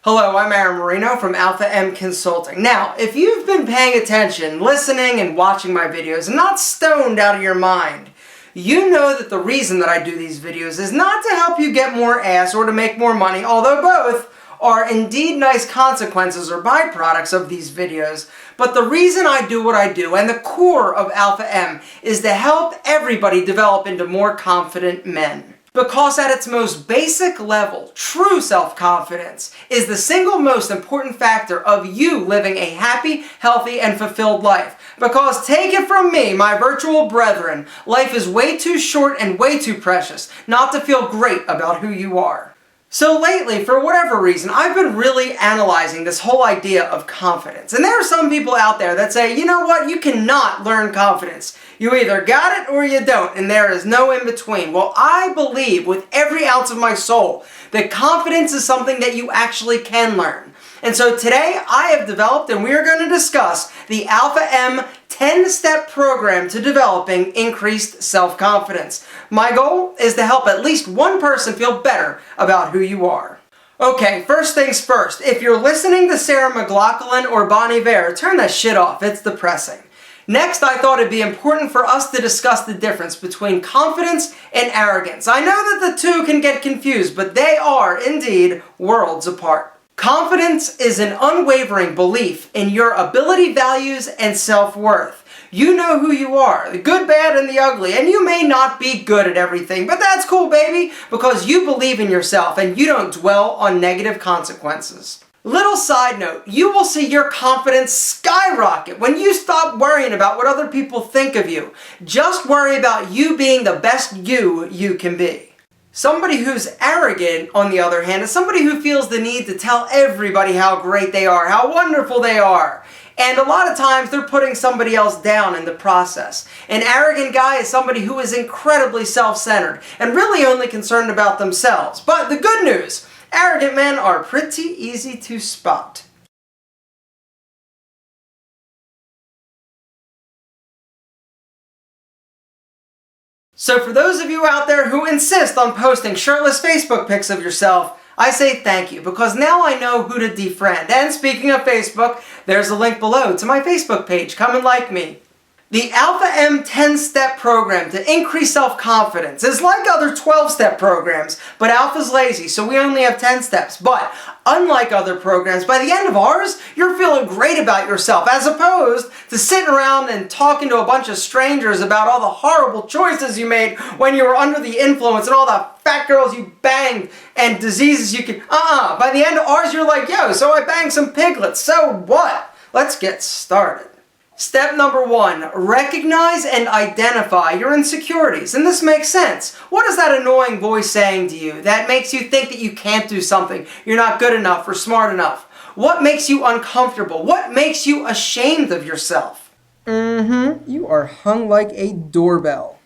Hello, I'm Aaron Marino from AlphaM Consulting. Now, if you've been paying attention, listening, and watching my videos, and not stoned out of your mind, you know that the reason that I do these videos is not to help you get more ass or to make more money, although both are indeed nice consequences or byproducts of these videos. But the reason I do what I do, and the core of AlphaM, is to help everybody develop into more confident men. Because at its most basic level, true self-confidence is the single most important factor of you living a happy, healthy, and fulfilled life. Because take it from me, my virtual brethren, life is way too short and way too precious not to feel great about who you are. So lately, for whatever reason, I've been really analyzing this whole idea of confidence. And there are some people out there that say, you know what, you cannot learn confidence. You either got it or you don't, and there is no in between. Well, I believe with every ounce of my soul that confidence is something that you actually can learn. And so today I have developed, and we are going to discuss the AlphaM 10-step program to developing increased self-confidence. My goal is to help at least one person feel better about who you are. Okay, first things first. If you're listening to Sarah McLachlan or Bon Iver, turn that shit off. It's depressing. Next, I thought it'd be important for us to discuss the difference between confidence and arrogance. I know that the two can get confused, but they are indeed worlds apart. Confidence is an unwavering belief in your ability, values, and self-worth. You know who you are, the good, bad, and the ugly, and you may not be good at everything, but that's cool, baby, because you believe in yourself and you don't dwell on negative consequences. Little side note, you will see your confidence skyrocket when you stop worrying about what other people think of you. Just worry about you being the best you can be. Somebody who's arrogant, on the other hand, is somebody who feels the need to tell everybody how great they are, how wonderful they are. And a lot of times they're putting somebody else down in the process. An arrogant guy is somebody who is incredibly self-centered and really only concerned about themselves. But the good news, arrogant men are pretty easy to spot. So for those of you out there who insist on posting shirtless Facebook pics of yourself, I say thank you, because now I know who to defriend. And speaking of Facebook, there's a link below to my Facebook page. Come and like me. The AlphaM 10-step program to increase self-confidence is like other 12-step programs, but Alpha's lazy, so we only have 10 steps. But unlike other programs, by the end of ours, you're feeling great about yourself, as opposed to sitting around and talking to a bunch of strangers about all the horrible choices you made when you were under the influence and all the fat girls you banged and diseases you could... By the end of ours, you're like, yo, so I banged some piglets, so what? Let's get started. Step number 1, recognize and identify your insecurities. And this makes sense. What is that annoying voice saying to you that makes you think that you can't do something, you're not good enough or smart enough? What makes you uncomfortable? What makes you ashamed of yourself? You are hung like a doorbell.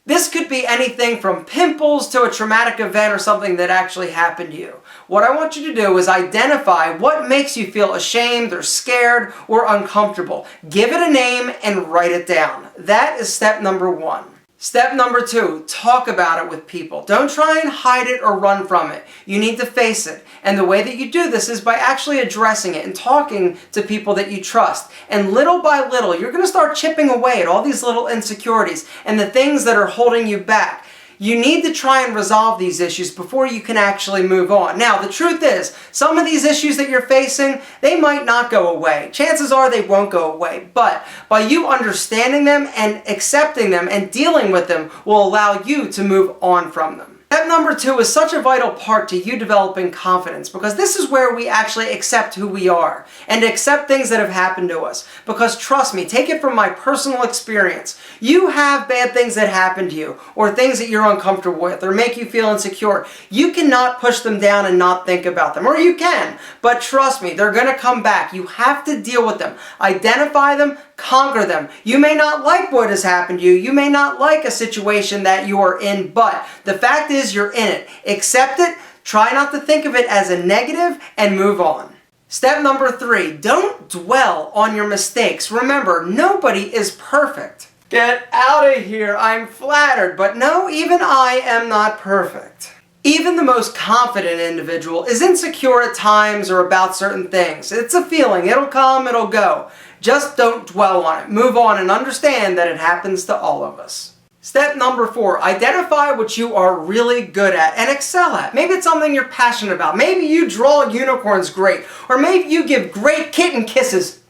This could be anything from pimples to a traumatic event or something that actually happened to you. What I want you to do is identify what makes you feel ashamed or scared or uncomfortable. Give it a name and write it down. That is step number 1. Step number 2, talk about it with people. Don't try and hide it or run from it. You need to face it. And the way that you do this is by actually addressing it and talking to people that you trust. And little by little, you're going to start chipping away at all these little insecurities and the things that are holding you back. You need to try and resolve these issues before you can actually move on. Now, the truth is, some of these issues that you're facing, they might not go away. Chances are they won't go away. But by you understanding them and accepting them and dealing with them will allow you to move on from them. Step number 2 is such a vital part to you developing confidence, because this is where we actually accept who we are and accept things that have happened to us. Because trust me, take it from my personal experience. You have bad things that happen to you, or things that you're uncomfortable with, or make you feel insecure. You cannot push them down and not think about them, or you can, but trust me, they're going to come back. You have to deal with them, identify them, conquer them. You may not like what has happened to you. You may not like a situation that you are in, but the fact is you're in it. Accept it, try not to think of it as a negative, and move on. Step number 3, don't dwell on your mistakes. Remember, nobody is perfect. Get out of here, I'm flattered, but no, even I am not perfect. Even the most confident individual is insecure at times or about certain things. It's a feeling. It'll come, it'll go. Just don't dwell on it. Move on and understand that it happens to all of us. Step number 4, identify what you are really good at and excel at. Maybe it's something you're passionate about. Maybe you draw unicorns great. Or maybe you give great kitten kisses.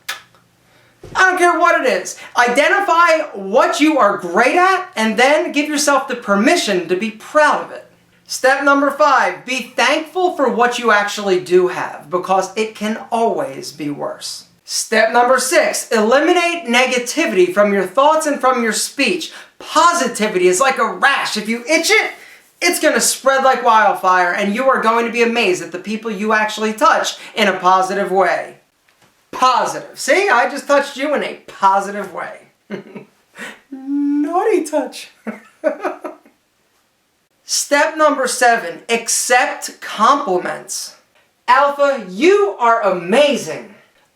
I don't care what it is. Identify what you are great at and then give yourself the permission to be proud of it. Step number 5, be thankful for what you actually do have because it can always be worse. Step number 6, eliminate negativity from your thoughts and from your speech. Positivity is like a rash. If you itch it, it's going to spread like wildfire and you are going to be amazed at the people you actually touch in a positive way. Positive. See, I just touched you in a positive way. Naughty touch. Step number 7, accept compliments. Alpha, you are amazing.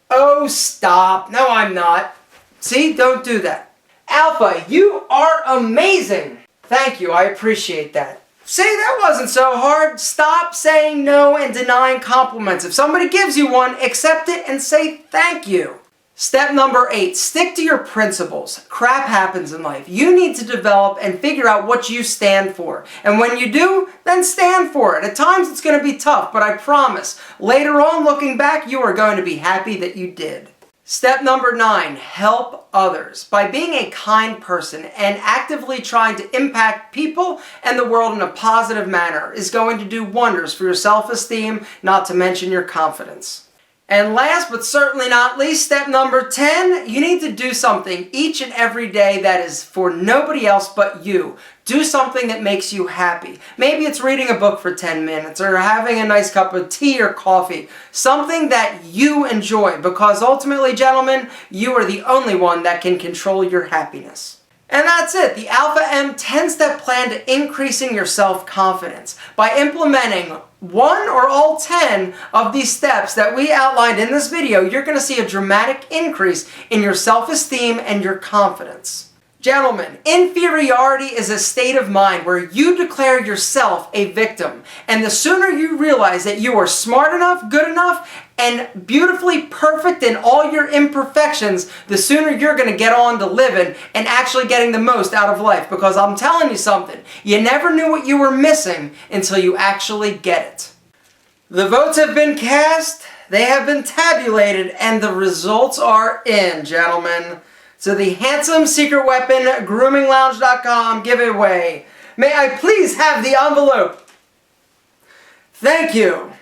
Oh, stop. No, I'm not. See, don't do that. Alpha, you are amazing. Thank you, I appreciate that. See, that wasn't so hard. Stop saying no and denying compliments. If somebody gives you one, accept it and say thank you. Step number 8, stick to your principles. Crap happens in life. You need to develop and figure out what you stand for. And when you do, then stand for it. At times it's going to be tough, but I promise, later on looking back, you are going to be happy that you did. Step number 9, help others. By being a kind person and actively trying to impact people and the world in a positive manner is going to do wonders for your self-esteem, not to mention your confidence. And last but certainly not least, step number 10, you need to do something each and every day that is for nobody else but you. Do something that makes you happy. Maybe it's reading a book for 10 minutes or having a nice cup of tea or coffee. Something that you enjoy because ultimately, gentlemen, you are the only one that can control your happiness. And that's it, the AlphaM 10-step plan to increasing your self-confidence. By implementing one or all 10 of these steps that we outlined in this video, you're going to see a dramatic increase in your self-esteem and your confidence. Gentlemen, inferiority is a state of mind where you declare yourself a victim. And the sooner you realize that you are smart enough, good enough, and beautifully perfect in all your imperfections, the sooner you're going to get on to living and actually getting the most out of life. Because I'm telling you something, you never knew what you were missing until you actually get it. The votes have been cast, they have been tabulated, and the results are in, gentlemen. So the handsome secret weapon groominglounge.com giveaway. May I please have the envelope? Thank you.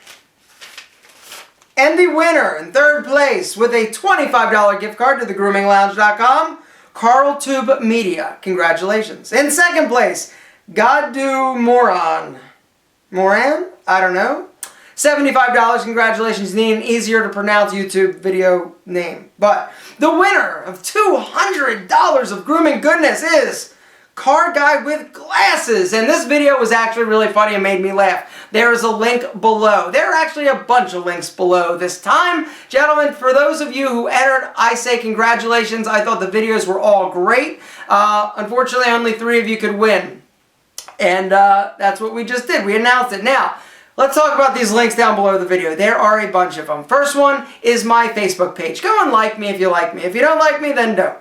And the winner in third place with a $25 gift card to the groominglounge.com, Carl Tube Media. Congratulations. In second place, God Do Moran. Moran? I don't know. $75, congratulations, need an easier to pronounce YouTube video name. But the winner of $200 of grooming goodness is Car Guy with Glasses. And this video was actually really funny and made me laugh. There is a link below. There are actually a bunch of links below this time. Gentlemen, for those of you who entered, I say congratulations. I thought the videos were all great. Unfortunately, only 3 of you could win. And that's what we just did. We announced it. Now, let's talk about these links down below the video. There are a bunch of them. First one is my Facebook page. Go and like me if you like me. If you don't like me, then don't.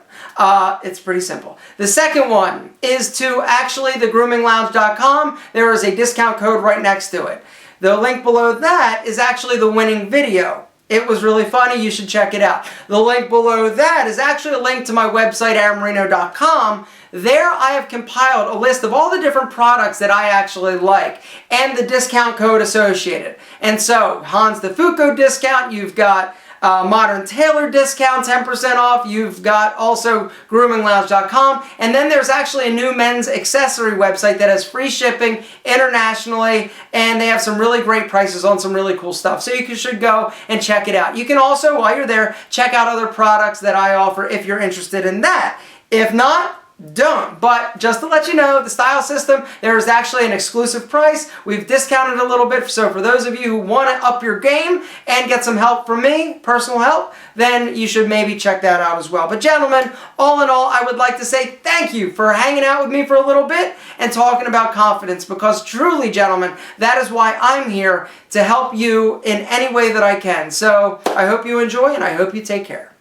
It's pretty simple. The second one is to actually thegroominglounge.com. There is a discount code right next to it. The link below that is actually the winning video. It was really funny. You should check it out. The link below that is actually a link to my website, AaronMarino.com. There I have compiled a list of all the different products that I actually like and the discount code associated. And so, Hans the Foucault discount, you've got Modern Tailor discount, 10% off. You've got also groominglounge.com. And then there's actually a new men's accessory website that has free shipping internationally. And they have some really great prices on some really cool stuff. So you should go and check it out. You can also, while you're there, check out other products that I offer if you're interested in that. If not, don't. But just to let you know, the Style System, there is actually an exclusive price. We've discounted a little bit, so for those of you who want to up your game and get some help from me, personal help, then you should maybe check that out as well. But gentlemen, all in all, I would like to say thank you for hanging out with me for a little bit and talking about confidence, because truly, gentlemen, that is why I'm here, to help you in any way that I can. So I hope you enjoy, and I hope you take care.